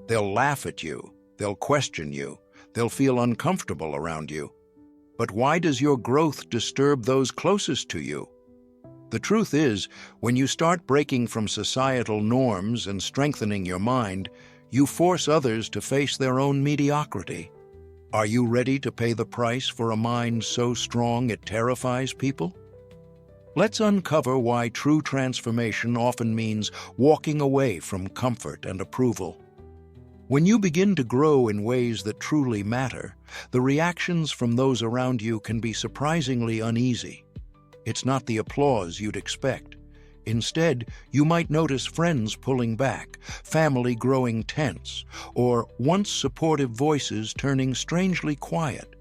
They'll laugh at you, they'll question you, they'll feel uncomfortable around you. But why does your growth disturb those closest to you? The truth is, when you start breaking from societal norms and strengthening your mind, you force others to face their own mediocrity. Are you ready to pay the price for a mind so strong it terrifies people? Let's uncover why true transformation often means walking away from comfort and approval. When you begin to grow in ways that truly matter, the reactions from those around you can be surprisingly uneasy. It's not the applause you'd expect. Instead, you might notice friends pulling back, family growing tense, or once supportive voices turning strangely quiet.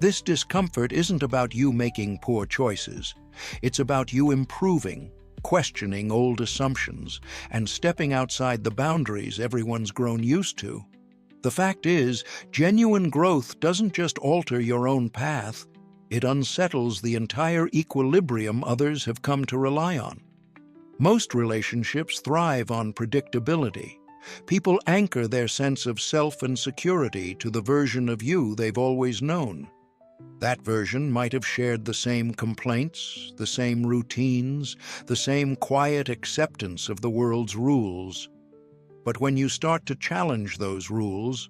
This discomfort isn't about you making poor choices. It's about you improving, questioning old assumptions, and stepping outside the boundaries everyone's grown used to. The fact is, genuine growth doesn't just alter your own path, it unsettles the entire equilibrium others have come to rely on. Most relationships thrive on predictability. People anchor their sense of self and security to the version of you they've always known. That version might have shared the same complaints, the same routines, the same quiet acceptance of the world's rules. But when you start to challenge those rules,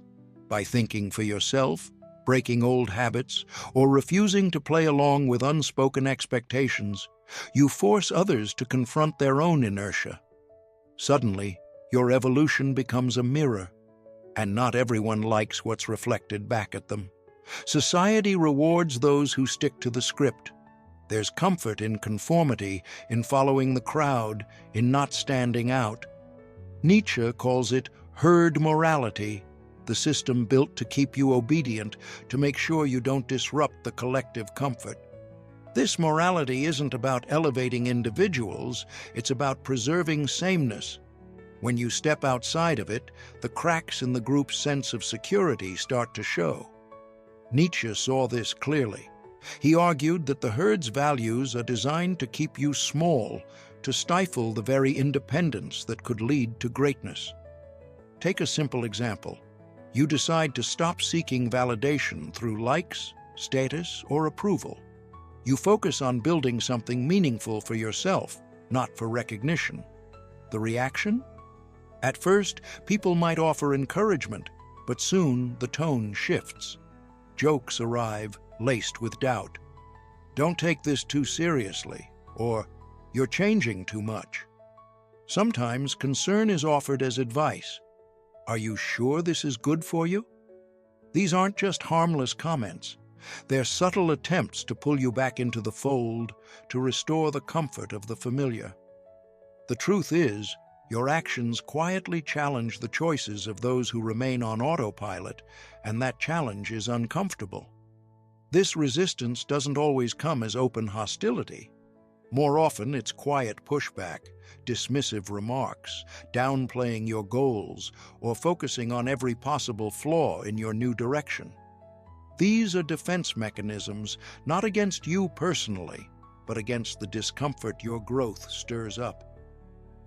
by thinking for yourself, breaking old habits, or refusing to play along with unspoken expectations, you force others to confront their own inertia. Suddenly, your evolution becomes a mirror, and not everyone likes what's reflected back at them. Society rewards those who stick to the script. There's comfort in conformity, in following the crowd, in not standing out. Nietzsche calls it herd morality, the system built to keep you obedient, to make sure you don't disrupt the collective comfort. This morality isn't about elevating individuals, it's about preserving sameness. When you step outside of it, the cracks in the group's sense of security start to show. Nietzsche saw this clearly. He argued that the herd's values are designed to keep you small, to stifle the very independence that could lead to greatness. Take a simple example. You decide to stop seeking validation through likes, status, or approval. You focus on building something meaningful for yourself, not for recognition. The reaction? At first, people might offer encouragement, but soon the tone shifts. Jokes arrive, laced with doubt. Don't take this too seriously, or you're changing too much. Sometimes concern is offered as advice. Are you sure this is good for you? These aren't just harmless comments. They're subtle attempts to pull you back into the fold, to restore the comfort of the familiar. The truth is, your actions quietly challenge the choices of those who remain on autopilot, and that challenge is uncomfortable. This resistance doesn't always come as open hostility. More often, it's quiet pushback, dismissive remarks, downplaying your goals, or focusing on every possible flaw in your new direction. These are defense mechanisms, not against you personally, but against the discomfort your growth stirs up.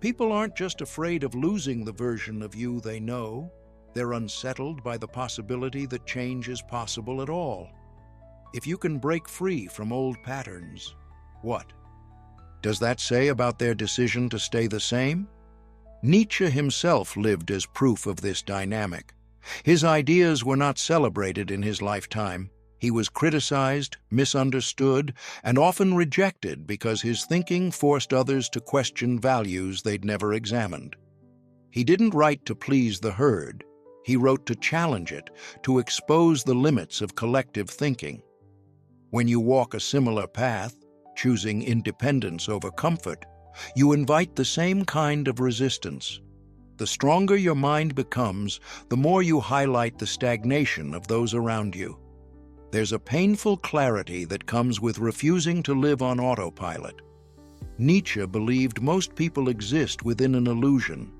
People aren't just afraid of losing the version of you they know. They're unsettled by the possibility that change is possible at all. If you can break free from old patterns, what does that say about their decision to stay the same? Nietzsche himself lived as proof of this dynamic. His ideas were not celebrated in his lifetime. He was criticized, misunderstood, and often rejected because his thinking forced others to question values they'd never examined. He didn't write to please the herd. He wrote to challenge it, to expose the limits of collective thinking. When you walk a similar path, choosing independence over comfort, you invite the same kind of resistance. The stronger your mind becomes, the more you highlight the stagnation of those around you. There's a painful clarity that comes with refusing to live on autopilot. Nietzsche believed most people exist within an illusion,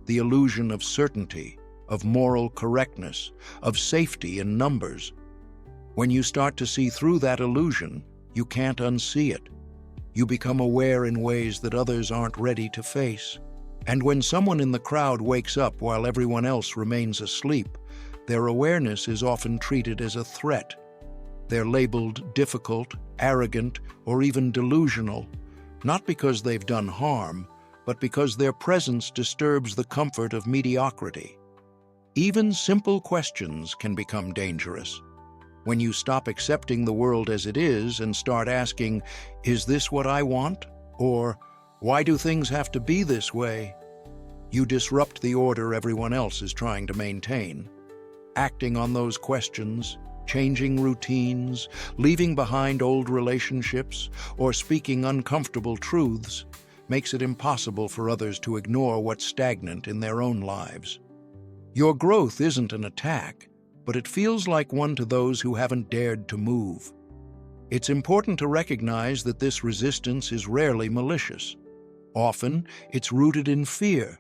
the illusion of certainty, of moral correctness, of safety in numbers. When you start to see through that illusion, you can't unsee it. You become aware in ways that others aren't ready to face. And when someone in the crowd wakes up while everyone else remains asleep, their awareness is often treated as a threat. They're labeled difficult, arrogant, or even delusional, not because they've done harm, but because their presence disturbs the comfort of mediocrity. Even simple questions can become dangerous. When you stop accepting the world as it is and start asking, "Is this what I want?" or "Why do things have to be this way?" you disrupt the order everyone else is trying to maintain. Acting on those questions, changing routines, leaving behind old relationships, or speaking uncomfortable truths makes it impossible for others to ignore what's stagnant in their own lives. Your growth isn't an attack, but it feels like one to those who haven't dared to move. It's important to recognize that this resistance is rarely malicious. Often, it's rooted in fear.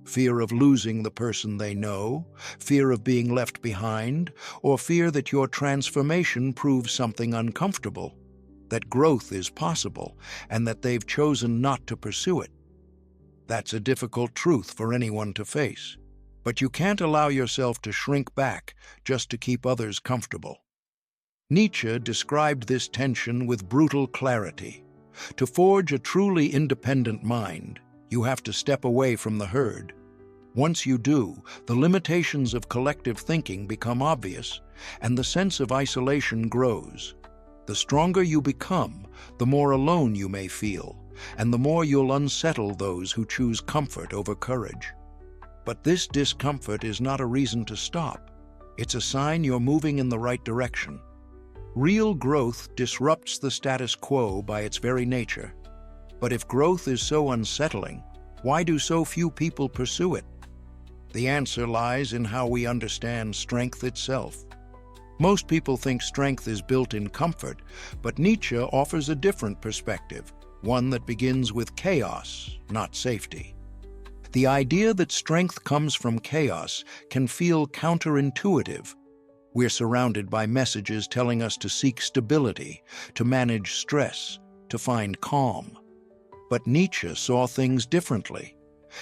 Fear of losing the person they know, fear of being left behind, or fear that your transformation proves something uncomfortable, that growth is possible, and that they've chosen not to pursue it. That's a difficult truth for anyone to face, but you can't allow yourself to shrink back just to keep others comfortable. Nietzsche described this tension with brutal clarity. To forge a truly independent mind, you have to step away from the herd. Once you do, the limitations of collective thinking become obvious, and the sense of isolation grows. The stronger you become, the more alone you may feel, and the more you'll unsettle those who choose comfort over courage. But this discomfort is not a reason to stop. It's a sign you're moving in the right direction. Real growth disrupts the status quo by its very nature. But if growth is so unsettling, why do so few people pursue it? The answer lies in how we understand strength itself. Most people think strength is built in comfort, but Nietzsche offers a different perspective, one that begins with chaos, not safety. The idea that strength comes from chaos can feel counterintuitive. We're surrounded by messages telling us to seek stability, to manage stress, to find calm. But Nietzsche saw things differently.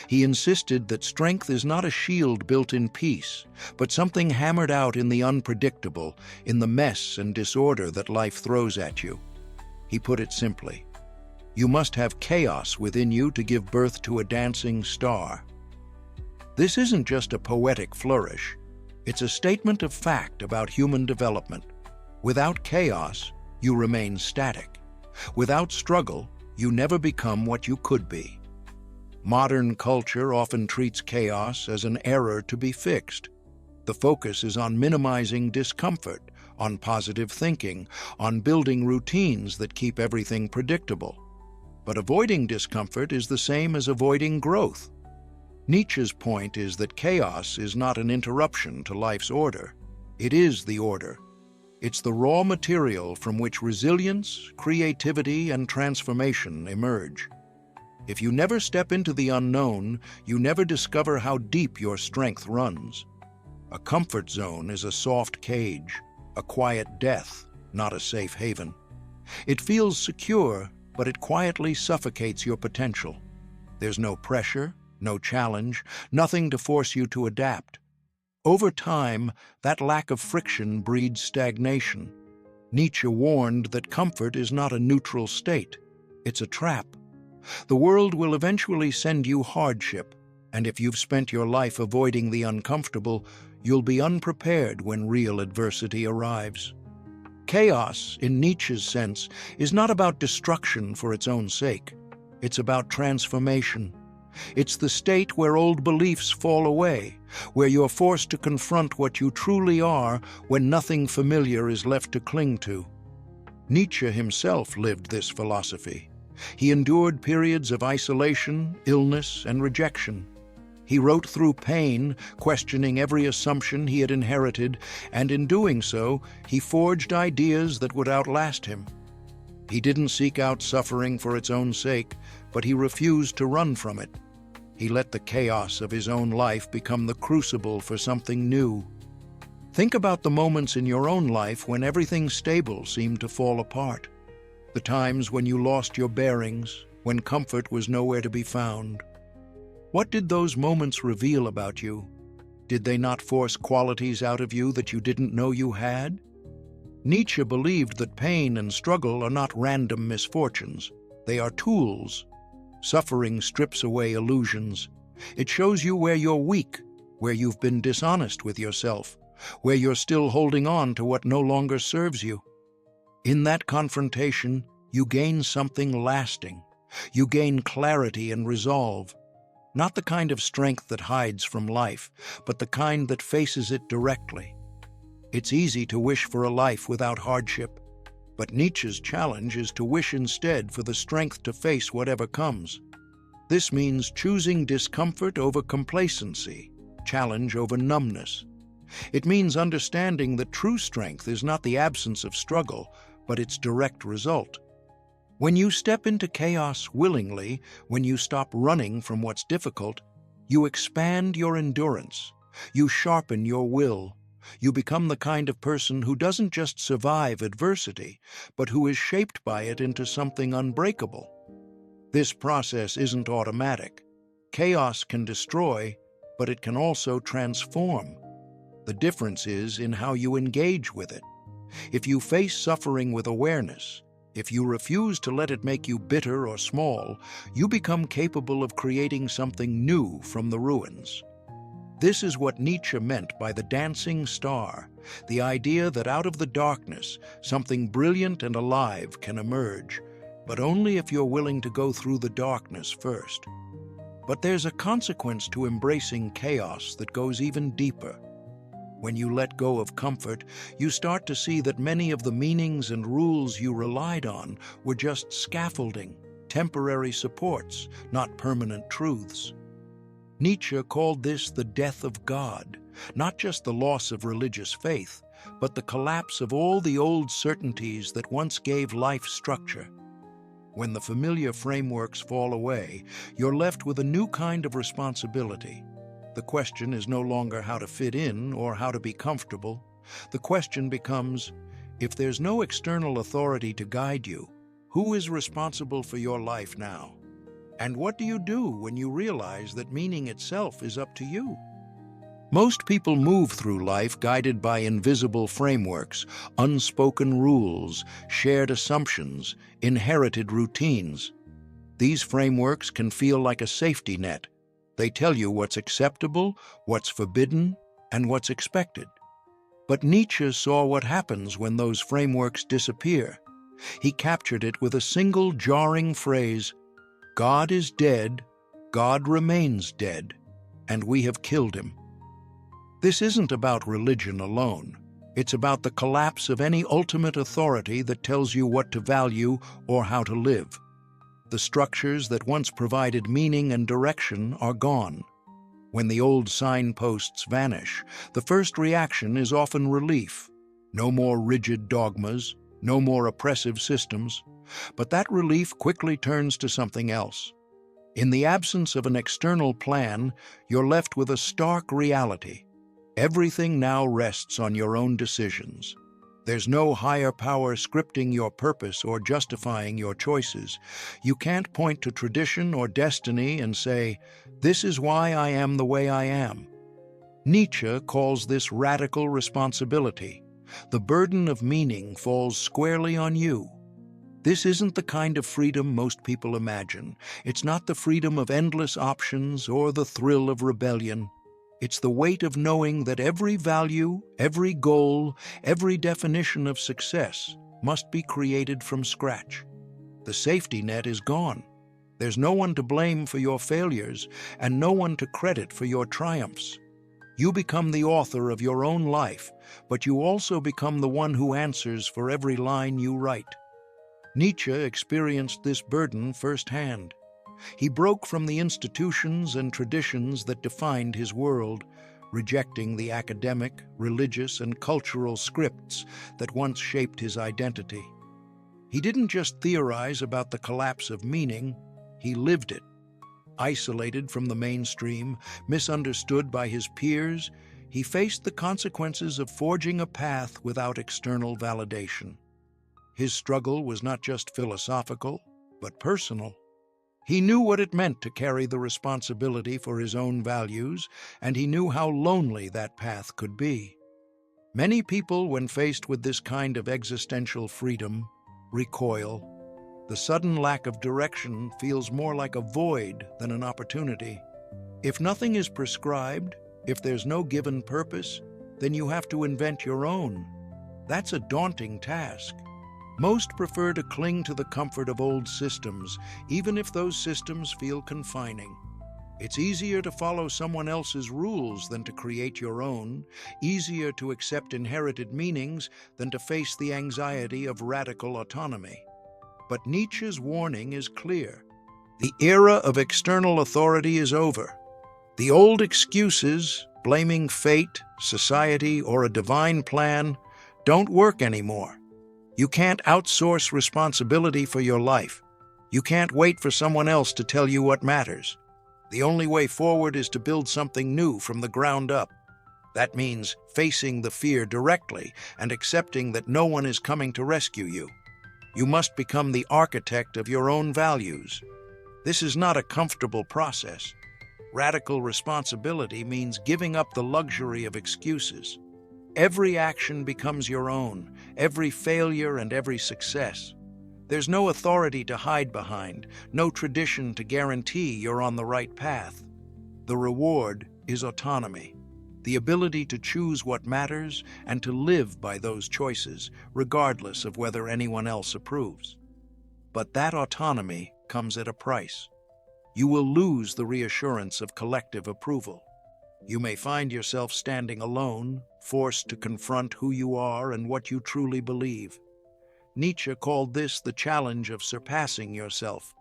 He insisted that strength is not a shield built in peace, but something hammered out in the unpredictable, in the mess and disorder that life throws at you. He put it simply: you must have chaos within you to give birth to a dancing star. This isn't just a poetic flourish. It's a statement of fact about human development. Without chaos, you remain static. Without struggle, you never become what you could be. Modern culture often treats chaos as an error to be fixed. The focus is on minimizing discomfort, on positive thinking, on building routines that keep everything predictable. But avoiding discomfort is the same as avoiding growth. Nietzsche's point is that chaos is not an interruption to life's order. It is the order. It's the raw material from which resilience, creativity, and transformation emerge. If you never step into the unknown, you never discover how deep your strength runs. A comfort zone is a soft cage, a quiet death, not a safe haven. It feels secure, but it quietly suffocates your potential. There's no pressure, no challenge, nothing to force you to adapt. Over time, that lack of friction breeds stagnation. Nietzsche warned that comfort is not a neutral state. It's a trap. The world will eventually send you hardship, and if you've spent your life avoiding the uncomfortable, you'll be unprepared when real adversity arrives. Chaos, in Nietzsche's sense, is not about destruction for its own sake. It's about transformation. It's the state where old beliefs fall away, where you're forced to confront what you truly are when nothing familiar is left to cling to. Nietzsche himself lived this philosophy. He endured periods of isolation, illness, and rejection. He wrote through pain, questioning every assumption he had inherited, and in doing so, he forged ideas that would outlast him. He didn't seek out suffering for its own sake, but he refused to run from it. He let the chaos of his own life become the crucible for something new. Think about the moments in your own life when everything stable seemed to fall apart. The times when you lost your bearings, when comfort was nowhere to be found. What did those moments reveal about you? Did they not force qualities out of you that you didn't know you had? Nietzsche believed that pain and struggle are not random misfortunes. They are tools. Suffering strips away illusions. It shows you where you're weak, where you've been dishonest with yourself, where you're still holding on to what no longer serves you. In that confrontation, you gain something lasting. You gain clarity and resolve. Not the kind of strength that hides from life, but the kind that faces it directly. It's easy to wish for a life without hardship, but Nietzsche's challenge is to wish instead for the strength to face whatever comes. This means choosing discomfort over complacency, challenge over numbness. It means understanding that true strength is not the absence of struggle, but its direct result. When you step into chaos willingly, when you stop running from what's difficult, you expand your endurance, you sharpen your will, you become the kind of person who doesn't just survive adversity, but who is shaped by it into something unbreakable. This process isn't automatic. Chaos can destroy, but it can also transform. The difference is in how you engage with it. If you face suffering with awareness, if you refuse to let it make you bitter or small, you become capable of creating something new from the ruins. This is what Nietzsche meant by the dancing star, the idea that out of the darkness, something brilliant and alive can emerge, but only if you're willing to go through the darkness first. But there's a consequence to embracing chaos that goes even deeper. When you let go of comfort, you start to see that many of the meanings and rules you relied on were just scaffolding, temporary supports, not permanent truths. Nietzsche called this the death of God, not just the loss of religious faith, but the collapse of all the old certainties that once gave life structure. When the familiar frameworks fall away, you're left with a new kind of responsibility. The question is no longer how to fit in or how to be comfortable. The question becomes, if there's no external authority to guide you, who is responsible for your life now? And what do you do when you realize that meaning itself is up to you? Most people move through life guided by invisible frameworks, unspoken rules, shared assumptions, inherited routines. These frameworks can feel like a safety net. They tell you what's acceptable, what's forbidden, and what's expected. But Nietzsche saw what happens when those frameworks disappear. He captured it with a single jarring phrase, "God is dead, God remains dead, and we have killed him." This isn't about religion alone. It's about the collapse of any ultimate authority that tells you what to value or how to live. The structures that once provided meaning and direction are gone. When the old signposts vanish, the first reaction is often relief. No more rigid dogmas, no more oppressive systems. But that relief quickly turns to something else. In the absence of an external plan, you're left with a stark reality. Everything now rests on your own decisions. There's no higher power scripting your purpose or justifying your choices. You can't point to tradition or destiny and say, "This is why I am the way I am." Nietzsche calls this radical responsibility. The burden of meaning falls squarely on you. This isn't the kind of freedom most people imagine. It's not the freedom of endless options or the thrill of rebellion. It's the weight of knowing that every value, every goal, every definition of success must be created from scratch. The safety net is gone. There's no one to blame for your failures and no one to credit for your triumphs. You become the author of your own life, but you also become the one who answers for every line you write. Nietzsche experienced this burden firsthand. He broke from the institutions and traditions that defined his world, rejecting the academic, religious, and cultural scripts that once shaped his identity. He didn't just theorize about the collapse of meaning, he lived it. Isolated from the mainstream, misunderstood by his peers, he faced the consequences of forging a path without external validation. His struggle was not just philosophical, but personal. He knew what it meant to carry the responsibility for his own values, and he knew how lonely that path could be. Many people, when faced with this kind of existential freedom, recoil. The sudden lack of direction feels more like a void than an opportunity. If nothing is prescribed, if there's no given purpose, then you have to invent your own. That's a daunting task. Most prefer to cling to the comfort of old systems, even if those systems feel confining. It's easier to follow someone else's rules than to create your own, easier to accept inherited meanings than to face the anxiety of radical autonomy. But Nietzsche's warning is clear. The era of external authority is over. The old excuses, blaming fate, society, or a divine plan, don't work anymore. You can't outsource responsibility for your life. You can't wait for someone else to tell you what matters. The only way forward is to build something new from the ground up. That means facing the fear directly and accepting that no one is coming to rescue you. You must become the architect of your own values. This is not a comfortable process. Radical responsibility means giving up the luxury of excuses. Every action becomes your own, every failure and every success. There's no authority to hide behind, no tradition to guarantee you're on the right path. The reward is autonomy, the ability to choose what matters and to live by those choices, regardless of whether anyone else approves. But that autonomy comes at a price. You will lose the reassurance of collective approval. You may find yourself standing alone, forced to confront who you are and what you truly believe. Nietzsche called this the challenge of surpassing yourself.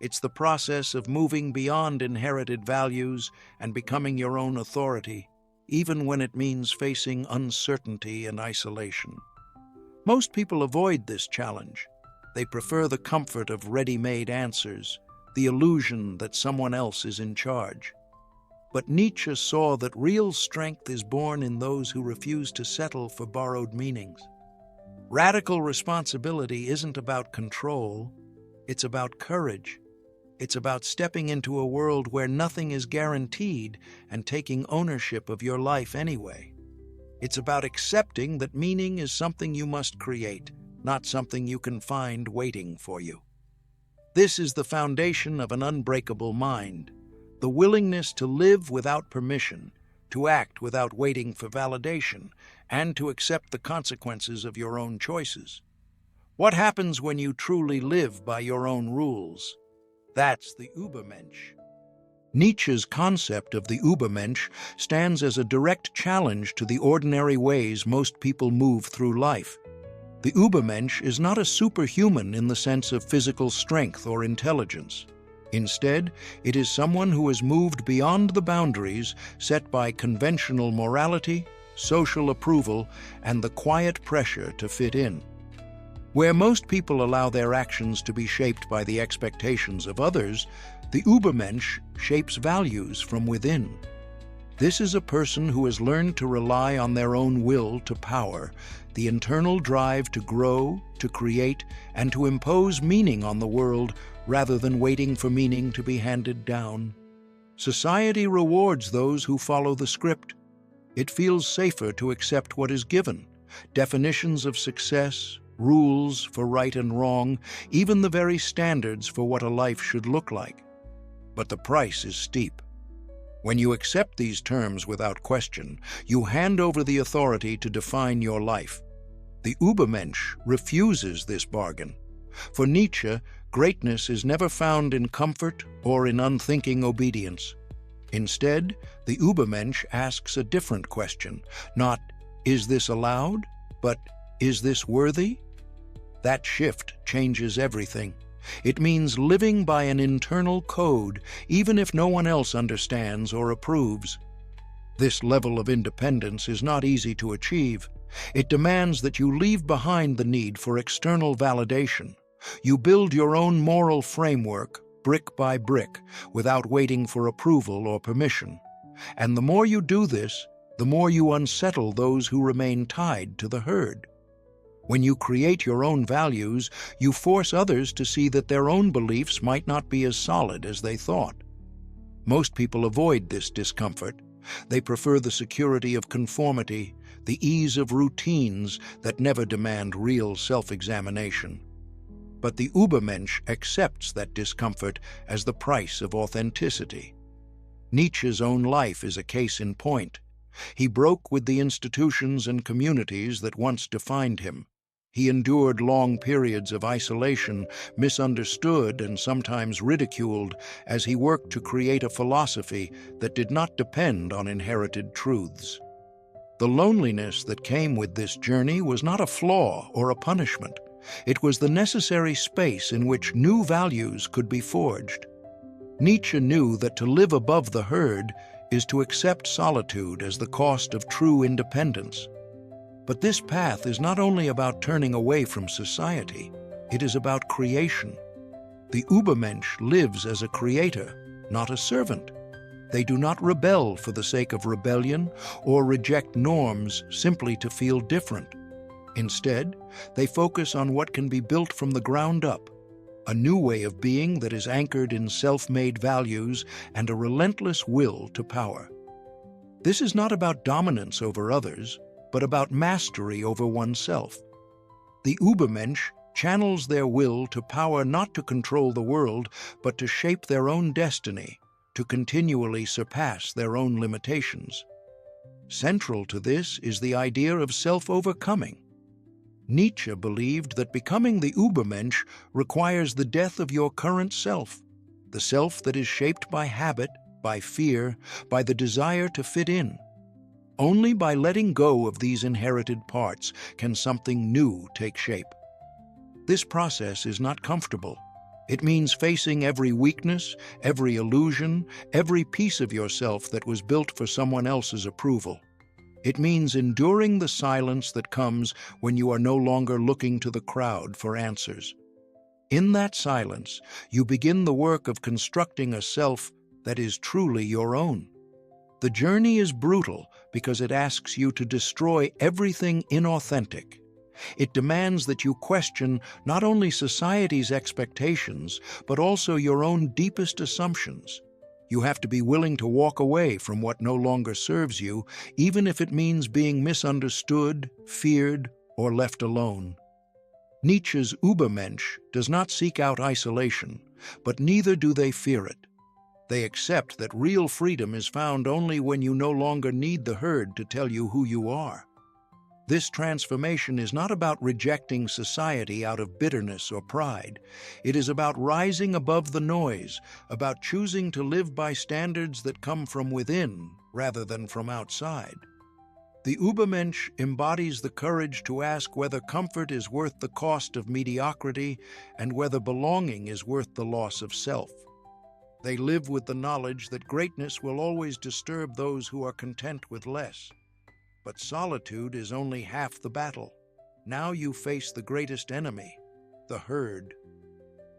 It's the process of moving beyond inherited values and becoming your own authority, even when it means facing uncertainty and isolation. Most people avoid this challenge. They prefer the comfort of ready-made answers, the illusion that someone else is in charge. But Nietzsche saw that real strength is born in those who refuse to settle for borrowed meanings. Radical responsibility isn't about control, it's about courage. It's about stepping into a world where nothing is guaranteed and taking ownership of your life anyway. It's about accepting that meaning is something you must create, not something you can find waiting for you. This is the foundation of an unbreakable mind, the willingness to live without permission, to act without waiting for validation, and to accept the consequences of your own choices. What happens when you truly live by your own rules? That's the Übermensch. Nietzsche's concept of the Übermensch stands as a direct challenge to the ordinary ways most people move through life. The Übermensch is not a superhuman in the sense of physical strength or intelligence. Instead, it is someone who has moved beyond the boundaries set by conventional morality, social approval, and the quiet pressure to fit in. Where most people allow their actions to be shaped by the expectations of others, the Übermensch shapes values from within. This is a person who has learned to rely on their own will to power, the internal drive to grow, to create, and to impose meaning on the world rather than waiting for meaning to be handed down. Society rewards those who follow the script. It feels safer to accept what is given, definitions of success, rules for right and wrong, even the very standards for what a life should look like. But the price is steep. When you accept these terms without question, you hand over the authority to define your life. The Übermensch refuses this bargain. For Nietzsche, greatness is never found in comfort or in unthinking obedience. Instead, the Übermensch asks a different question, not, "Is this allowed?" but, "Is this worthy?" That shift changes everything. It means living by an internal code, even if no one else understands or approves. This level of independence is not easy to achieve. It demands that you leave behind the need for external validation. You build your own moral framework, brick by brick, without waiting for approval or permission. And the more you do this, the more you unsettle those who remain tied to the herd. When you create your own values, you force others to see that their own beliefs might not be as solid as they thought. Most people avoid this discomfort. They prefer the security of conformity, the ease of routines that never demand real self-examination. But the Übermensch accepts that discomfort as the price of authenticity. Nietzsche's own life is a case in point. He broke with the institutions and communities that once defined him. He endured long periods of isolation, misunderstood and sometimes ridiculed, as he worked to create a philosophy that did not depend on inherited truths. The loneliness that came with this journey was not a flaw or a punishment. It was the necessary space in which new values could be forged. Nietzsche knew that to live above the herd is to accept solitude as the cost of true independence. But this path is not only about turning away from society, it is about creation. The Übermensch lives as a creator, not a servant. They do not rebel for the sake of rebellion or reject norms simply to feel different. Instead, they focus on what can be built from the ground up, a new way of being that is anchored in self-made values and a relentless will to power. This is not about dominance over others, but about mastery over oneself. The Übermensch channels their will to power not to control the world, but to shape their own destiny, to continually surpass their own limitations. Central to this is the idea of self-overcoming. Nietzsche believed that becoming the Übermensch requires the death of your current self, the self that is shaped by habit, by fear, by the desire to fit in. Only by letting go of these inherited parts can something new take shape. This process is not comfortable. It means facing every weakness, every illusion, every piece of yourself that was built for someone else's approval. It means enduring the silence that comes when you are no longer looking to the crowd for answers. In that silence, you begin the work of constructing a self that is truly your own. The journey is brutal because it asks you to destroy everything inauthentic. It demands that you question not only society's expectations, but also your own deepest assumptions. You have to be willing to walk away from what no longer serves you, even if it means being misunderstood, feared, or left alone. Nietzsche's Übermensch does not seek out isolation, but neither do they fear it. They accept that real freedom is found only when you no longer need the herd to tell you who you are. This transformation is not about rejecting society out of bitterness or pride. It is about rising above the noise, about choosing to live by standards that come from within rather than from outside. The Übermensch embodies the courage to ask whether comfort is worth the cost of mediocrity and whether belonging is worth the loss of self. They live with the knowledge that greatness will always disturb those who are content with less. But solitude is only half the battle. Now you face the greatest enemy, the herd.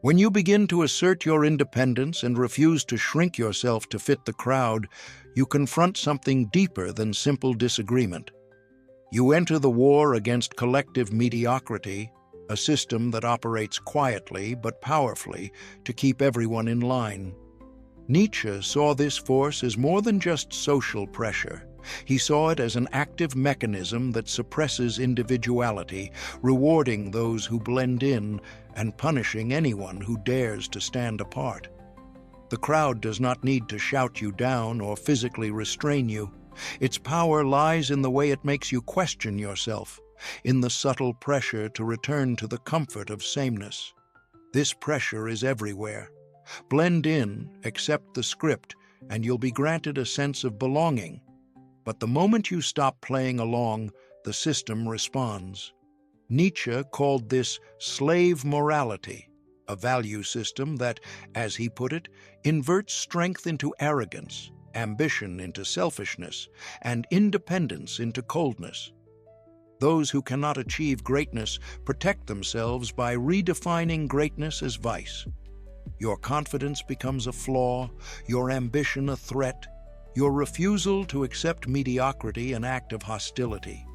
When you begin to assert your independence and refuse to shrink yourself to fit the crowd, you confront something deeper than simple disagreement. You enter the war against collective mediocrity, a system that operates quietly but powerfully to keep everyone in line. Nietzsche saw this force as more than just social pressure. He saw it as an active mechanism that suppresses individuality, rewarding those who blend in and punishing anyone who dares to stand apart. The crowd does not need to shout you down or physically restrain you. Its power lies in the way it makes you question yourself, in the subtle pressure to return to the comfort of sameness. This pressure is everywhere. Blend in, accept the script, and you'll be granted a sense of belonging. But the moment you stop playing along, the system responds. Nietzsche called this slave morality, a value system that, as he put it, inverts strength into arrogance, ambition into selfishness, and independence into coldness. Those who cannot achieve greatness protect themselves by redefining greatness as vice. Your confidence becomes a flaw, your ambition a threat, your refusal to accept mediocrity an act of hostility.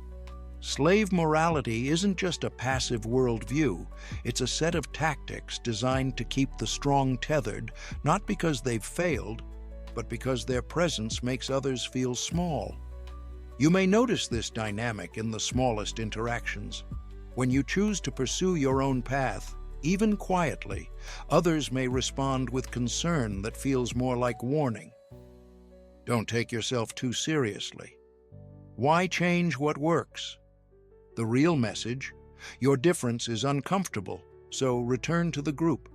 Slave morality isn't just a passive worldview, it's a set of tactics designed to keep the strong tethered, not because they've failed, but because their presence makes others feel small. You may notice this dynamic in the smallest interactions. When you choose to pursue your own path, even quietly, others may respond with concern that feels more like warning. Don't take yourself too seriously. Why change what works? The real message: your difference is uncomfortable, so return to the group.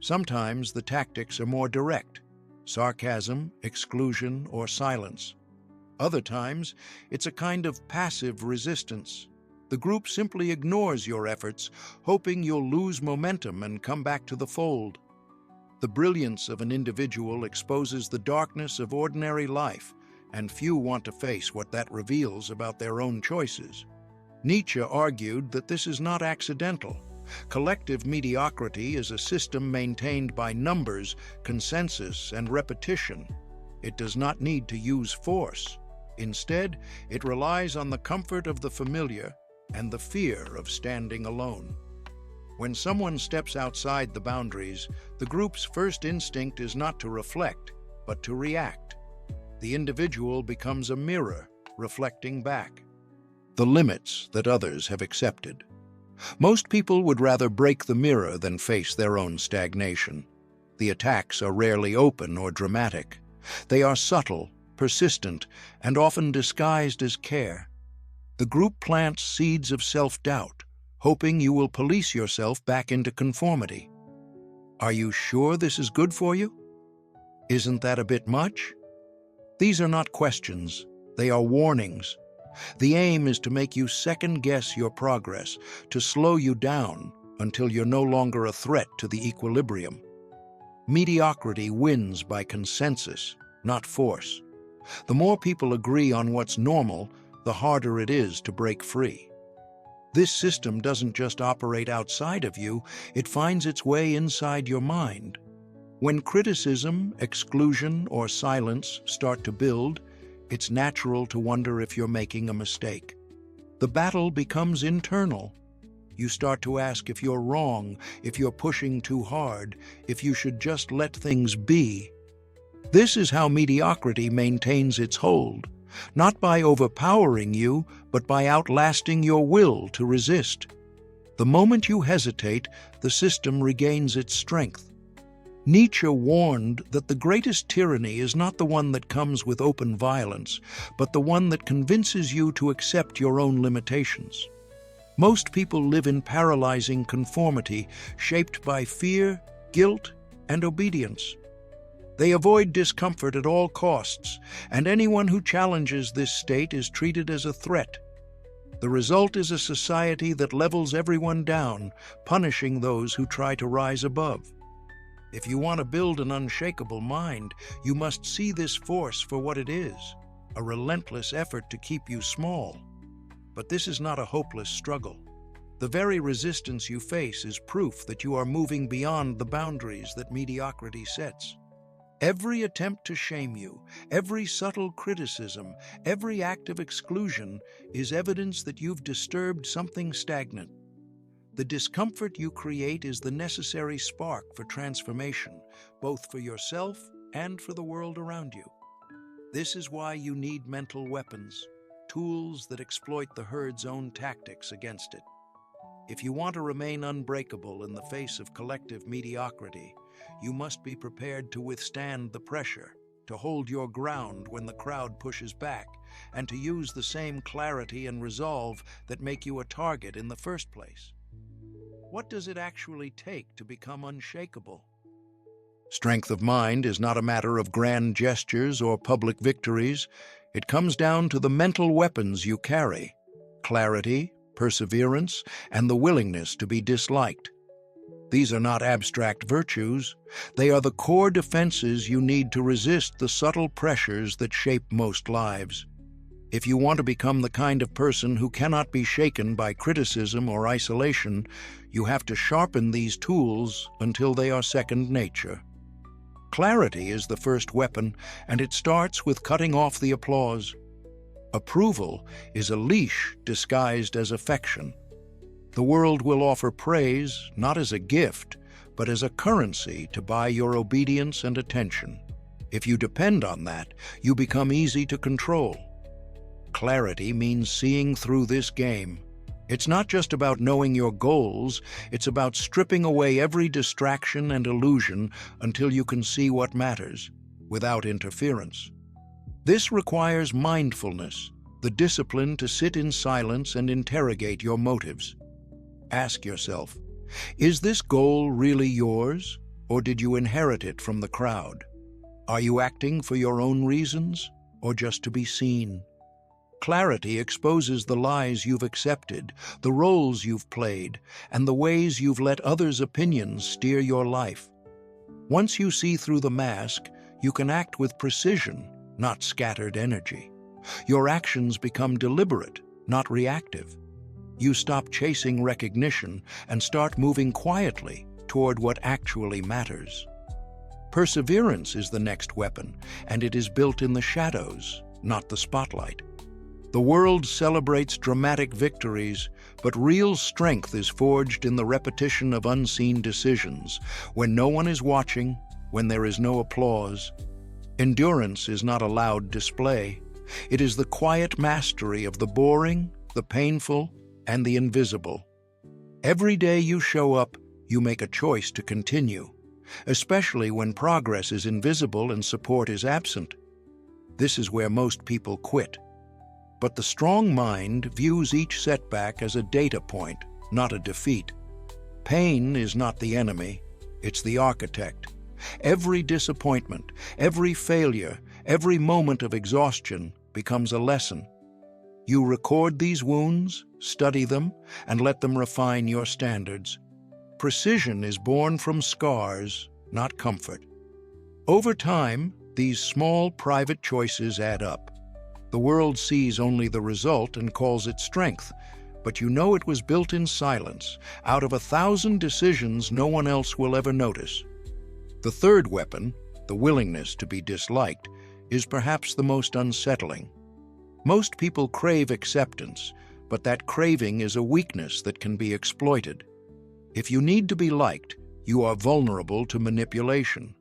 Sometimes the tactics are more direct: sarcasm, exclusion, or silence. Other times, it's a kind of passive resistance. The group simply ignores your efforts, hoping you'll lose momentum and come back to the fold. The brilliance of an individual exposes the darkness of ordinary life, and few want to face what that reveals about their own choices. Nietzsche argued that this is not accidental. Collective mediocrity is a system maintained by numbers, consensus, and repetition. It does not need to use force. Instead, it relies on the comfort of the familiar and the fear of standing alone. When someone steps outside the boundaries, the group's first instinct is not to reflect, but to react. The individual becomes a mirror, reflecting back the limits that others have accepted. Most people would rather break the mirror than face their own stagnation. The attacks are rarely open or dramatic. They are subtle, persistent, and often disguised as care. The group plants seeds of self-doubt, hoping you will police yourself back into conformity. Are you sure this is good for you? Isn't that a bit much? These are not questions, they are warnings. The aim is to make you second-guess your progress, to slow you down until you're no longer a threat to the equilibrium. Mediocrity wins by consensus, not force. The more people agree on what's normal, the harder it is to break free. This system doesn't just operate outside of you, it finds its way inside your mind. When criticism, exclusion, or silence start to build, it's natural to wonder if you're making a mistake. The battle becomes internal. You start to ask if you're wrong, if you're pushing too hard, if you should just let things be. This is how mediocrity maintains its hold, not by overpowering you, but by outlasting your will to resist. The moment you hesitate, the system regains its strength. Nietzsche warned that the greatest tyranny is not the one that comes with open violence, but the one that convinces you to accept your own limitations. Most people live in paralyzing conformity, shaped by fear, guilt, and obedience. They avoid discomfort at all costs, and anyone who challenges this state is treated as a threat. The result is a society that levels everyone down, punishing those who try to rise above. If you want to build an unshakable mind, you must see this force for what it is, a relentless effort to keep you small. But this is not a hopeless struggle. The very resistance you face is proof that you are moving beyond the boundaries that mediocrity sets. Every attempt to shame you, every subtle criticism, every act of exclusion is evidence that you've disturbed something stagnant. The discomfort you create is the necessary spark for transformation, both for yourself and for the world around you. This is why you need mental weapons, tools that exploit the herd's own tactics against it. If you want to remain unbreakable in the face of collective mediocrity, you must be prepared to withstand the pressure, to hold your ground when the crowd pushes back, and to use the same clarity and resolve that make you a target in the first place. What does it actually take to become unshakable? Strength of mind is not a matter of grand gestures or public victories. It comes down to the mental weapons you carry: clarity, perseverance, and the willingness to be disliked. These are not abstract virtues. They are the core defenses you need to resist the subtle pressures that shape most lives. If you want to become the kind of person who cannot be shaken by criticism or isolation, you have to sharpen these tools until they are second nature. Clarity is the first weapon, and it starts with cutting off the applause. Approval is a leash disguised as affection. The world will offer praise not as a gift, but as a currency to buy your obedience and attention. If you depend on that, you become easy to control. Clarity means seeing through this game. It's not just about knowing your goals, it's about stripping away every distraction and illusion until you can see what matters, without interference. This requires mindfulness, the discipline to sit in silence and interrogate your motives. Ask yourself, is this goal really yours, or did you inherit it from the crowd? Are you acting for your own reasons, or just to be seen? Clarity exposes the lies you've accepted, the roles you've played, and the ways you've let others' opinions steer your life. Once you see through the mask, you can act with precision, not scattered energy. Your actions become deliberate, not reactive. You stop chasing recognition and start moving quietly toward what actually matters. Perseverance is the next weapon, and it is built in the shadows, not the spotlight. The world celebrates dramatic victories, but real strength is forged in the repetition of unseen decisions, when no one is watching, when there is no applause. Endurance is not a loud display. It is the quiet mastery of the boring, the painful, and the invisible. Every day you show up, you make a choice to continue, especially when progress is invisible and support is absent. This is where most people quit. But the strong mind views each setback as a data point, not a defeat. Pain is not the enemy, it's the architect. Every disappointment, every failure, every moment of exhaustion becomes a lesson. You record these wounds, study them, and let them refine your standards. Precision is born from scars, not comfort. Over time, these small private choices add up. The world sees only the result and calls it strength, but you know it was built in silence, out of 1,000 decisions no one else will ever notice. The third weapon, the willingness to be disliked, is perhaps the most unsettling. Most people crave acceptance, but that craving is a weakness that can be exploited. If you need to be liked, you are vulnerable to manipulation.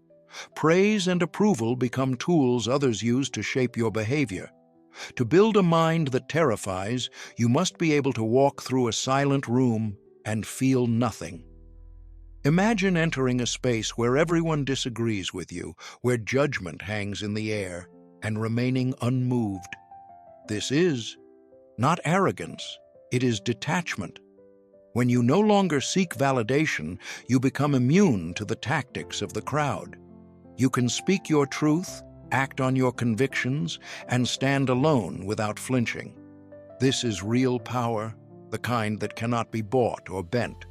Praise and approval become tools others use to shape your behavior. To build a mind that terrifies, you must be able to walk through a silent room and feel nothing. Imagine entering a space where everyone disagrees with you, where judgment hangs in the air, and remaining unmoved. This is not arrogance, it is detachment. When you no longer seek validation, you become immune to the tactics of the crowd. You can speak your truth, act on your convictions, and stand alone without flinching. This is real power, the kind that cannot be bought or bent.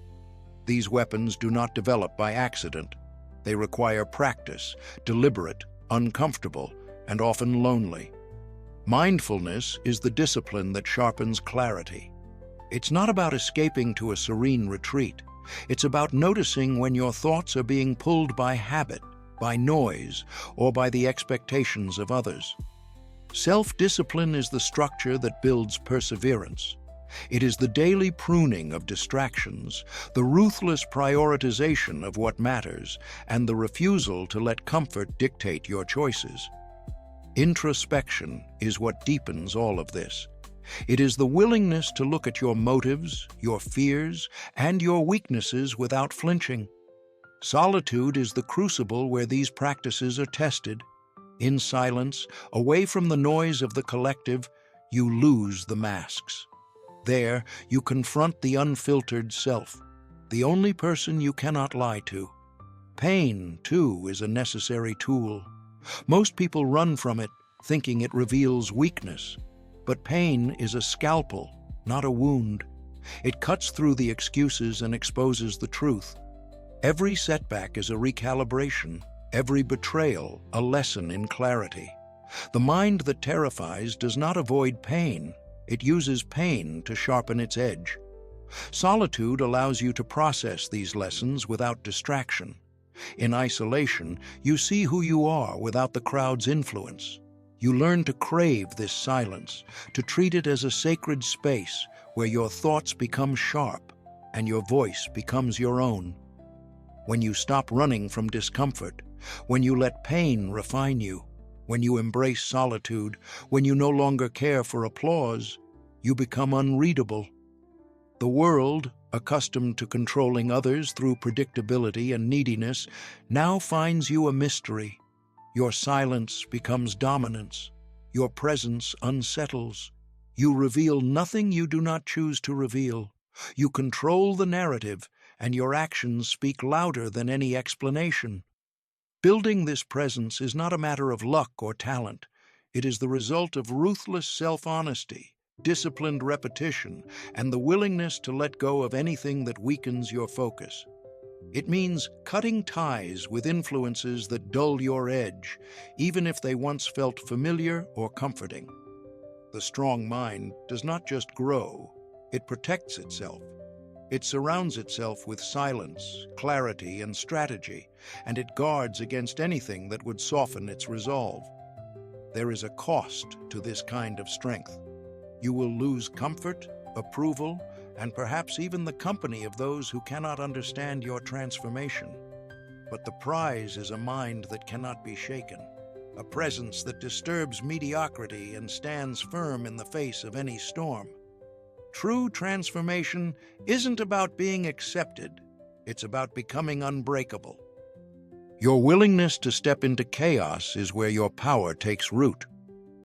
These weapons do not develop by accident. They require practice, deliberate, uncomfortable, and often lonely. Mindfulness is the discipline that sharpens clarity. It's not about escaping to a serene retreat. It's about noticing when your thoughts are being pulled by habit, by noise, or by the expectations of others. Self-discipline is the structure that builds perseverance. It is the daily pruning of distractions, the ruthless prioritization of what matters, and the refusal to let comfort dictate your choices. Introspection is what deepens all of this. It is the willingness to look at your motives, your fears, and your weaknesses without flinching. Solitude is the crucible where these practices are tested. In silence, away from the noise of the collective, you lose the masks. There, you confront the unfiltered self, the only person you cannot lie to. Pain, too, is a necessary tool. Most people run from it, thinking it reveals weakness. But pain is a scalpel, not a wound. It cuts through the excuses and exposes the truth. Every setback is a recalibration, every betrayal a lesson in clarity. The mind that terrifies does not avoid pain. It uses pain to sharpen its edge. Solitude allows you to process these lessons without distraction. In isolation, you see who you are without the crowd's influence. You learn to crave this silence, to treat it as a sacred space where your thoughts become sharp and your voice becomes your own. When you stop running from discomfort, when you let pain refine you, when you embrace solitude, when you no longer care for applause, you become unreadable. The world, accustomed to controlling others through predictability and neediness, now finds you a mystery. Your silence becomes dominance. Your presence unsettles. You reveal nothing you do not choose to reveal. You control the narrative, and your actions speak louder than any explanation. Building this presence is not a matter of luck or talent. It is the result of ruthless self-honesty, disciplined repetition, and the willingness to let go of anything that weakens your focus. It means cutting ties with influences that dull your edge, even if they once felt familiar or comforting. The strong mind does not just grow, it protects itself. It surrounds itself with silence, clarity, and strategy, and it guards against anything that would soften its resolve. There is a cost to this kind of strength. You will lose comfort, approval, and perhaps even the company of those who cannot understand your transformation. But the prize is a mind that cannot be shaken, a presence that disturbs mediocrity and stands firm in the face of any storm. True transformation isn't about being accepted, it's about becoming unbreakable. Your willingness to step into chaos is where your power takes root.